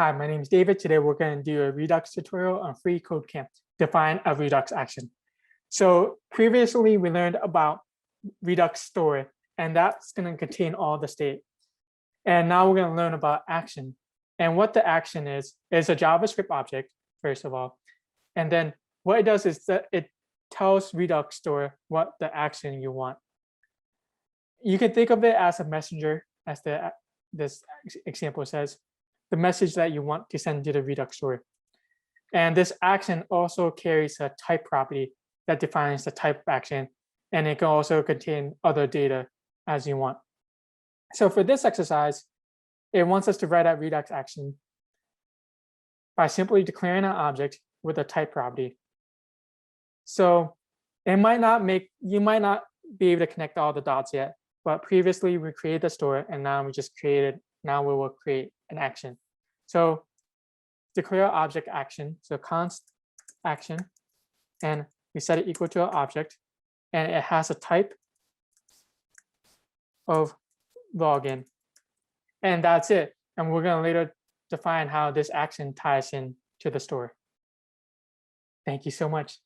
Hi, my name is David. Today we're going to do a Redux tutorial on freeCodeCamp, define a Redux action. So previously we learned about Redux store, and that's going to contain all the state. And now we're going to learn about action. And what the action is a JavaScript object, first of all. And then what it does is that it tells Redux store what the action you want. You can think of it as a messenger, as this example says, the message that you want to send to the Redux store. And this action also carries a type property that defines the type of action, and it can also contain other data as you want. So for this exercise, it wants us to write out Redux action by simply declaring an object with a type property. So you might not be able to connect all the dots yet, but previously we created the store, and now we will create an action. So declare object action, so const action, and we set it equal to an object, and it has a type of login, and that's it. And we're going to later define how this action ties in to the store. Thank you so much.